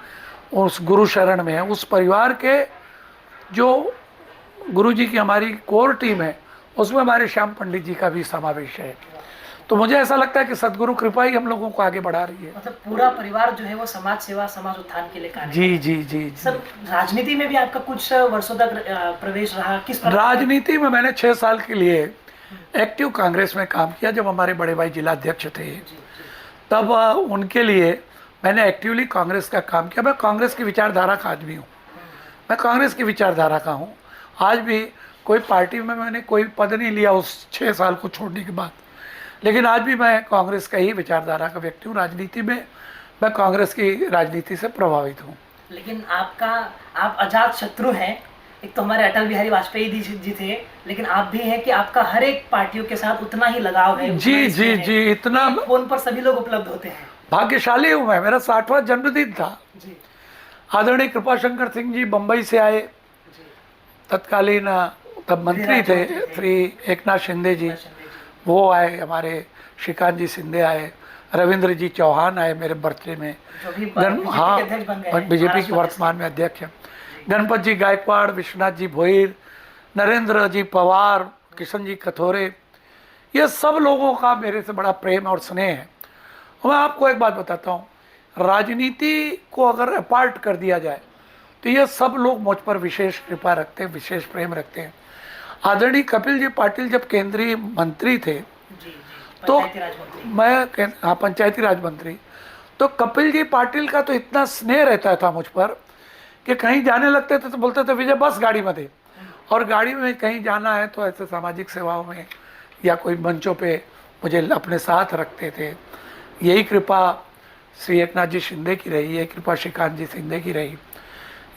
उस गुरु शरण में है। उस परिवार के जो गुरु जी की हमारी कोर टीम है, उसमें हमारे श्याम पंडित जी का भी समावेश है। तो मुझे ऐसा लगता है कि सदगुरु कृपा ही हम लोगों को आगे बढ़ा रही है। मतलब पूरा परिवार जो है वो समाज सेवा, समाज उत्थान के लिए कार्य जी जी जी। सर, राजनीति में भी आपका कुछ वर्षों तक प्रवेश रहा, किस प्रकार? राजनीति में मैंने 6 साल के लिए एक्टिव कांग्रेस में काम किया। जब हमारे बड़े भाई जिला अध्यक्ष थे तब उनके लिए मैंने एक्टिवली कांग्रेस का काम किया। मैं कांग्रेस की विचारधारा का आदमी हूँ, मैं कांग्रेस की विचारधारा का हूँ। आज भी कोई पार्टी में मैंने कोई पद नहीं लिया उस 6 साल को छोड़ने के बाद, लेकिन आज भी मैं कांग्रेस का ही विचारधारा का व्यक्ति हूँ। राजनीति में मैं कांग्रेस की राजनीति से प्रभावित हूँ। लेकिन आप अजात शत्रु हैं। एक तो हमारे अटल बिहारी वाजपेयी जी थे, लेकिन आप भी हैं कि आपका हर एक पार्टियों के साथ उतना ही लगाव है। जी जी जी, इतना फोन पर सभी लोग उपलब्ध होते हैं। भाग्यशाली हूँ मैं। मेरा 60वां जन्मदिन था जी। आदरणीय कृपाशंकर सिंह जी बम्बई से आए, तत्कालीन तब मंत्री थे श्री एकनाथ शिंदे जी, वो आए, हमारे श्रीकांत जी शिंदे आए, रविंद्र जी चौहान आए मेरे बर्थडे में, हाँ बीजेपी के वर्तमान में अध्यक्ष हैं, गणपत जी गायकवाड़, विश्वनाथ जी भोईर, नरेंद्र जी पवार, किशन जी कथोरे, ये सब लोगों का मेरे से बड़ा प्रेम और स्नेह है। मैं आपको एक बात बताता हूँ, राजनीति को अगर अपार्ट कर दिया जाए तो ये सब लोग मुझ पर विशेष कृपा रखते हैं, विशेष प्रेम रखते हैं। आदरणीय कपिल जी पाटिल जब केंद्रीय मंत्री थे तो मैं पंचायती राज मंत्री, तो कपिल जी पाटिल का तो इतना स्नेह रहता था मुझ पर कि कहीं जाने लगते थे तो बोलते थे विजय बस गाड़ी में दे, और गाड़ी में कहीं जाना है तो ऐसे सामाजिक सेवाओं में या कोई मंचों पे मुझे अपने साथ रखते थे। यही कृपा श्री एकनाथ जी शिंदे की रही, यही कृपा श्रीकांत जी शिंदे की रही,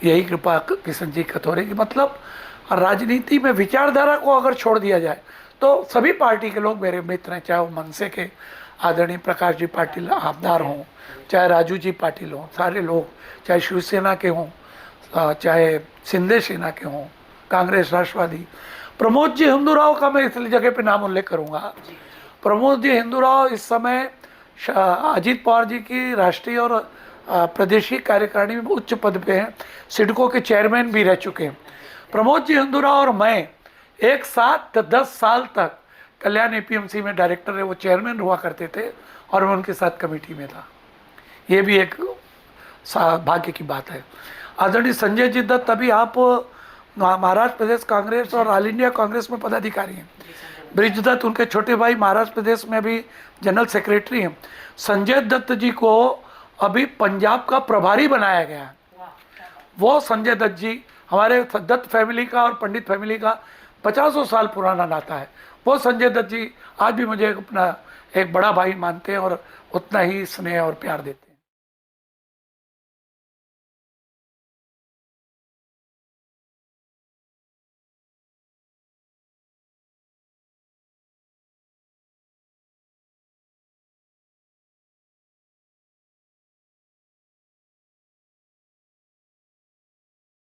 यही कृपा किशन जी कथोरे की। मतलब राजनीति में विचारधारा को अगर छोड़ दिया जाए तो सभी पार्टी के लोग मेरे मित्र हैं, चाहे वो मनसे के आदरणीय प्रकाश जी पाटिल आपदार हों, चाहे राजू जी पाटिल हों, सारे लोग, चाहे शिवसेना के हों, चाहे शिंदे सेना के हों, कांग्रेस राष्ट्रवादी। प्रमोद जी हिंदूराव का मैं इसलिए जगह पे नाम उल्लेख करूँगा। प्रमोद जी हिंदूराव इस समय अजीत पवार जी की राष्ट्रीय और प्रदेशीय कार्यकारिणी में उच्च पद पे हैं, सिडको के चेयरमैन भी रह चुके हैं। प्रमोद जी हिंदूराव और मैं एक साथ 10 साल तक कल्याण एपीएमसी में डायरेक्टर है, वो चेयरमैन हुआ करते थे और मैं उनके साथ कमेटी में था। ये भी एक भाग्य की बात है। आदरणीय संजय जी दत्त अभी आप महाराष्ट्र प्रदेश कांग्रेस और ऑल इंडिया कांग्रेस में पदाधिकारी हैं। ब्रिज दत्त उनके छोटे भाई महाराष्ट्र प्रदेश में अभी जनरल सेक्रेटरी हैं। संजय दत्त जी को अभी पंजाब का प्रभारी बनाया गया है। वो संजय दत्त जी, हमारे दत्त फैमिली का और पंडित फैमिली का 50 साल पुराना नाता है। वो संजय दत्त जी आज भी मुझे अपना एक बड़ा भाई मानते हैं और उतना ही स्नेह और प्यार देते हैं।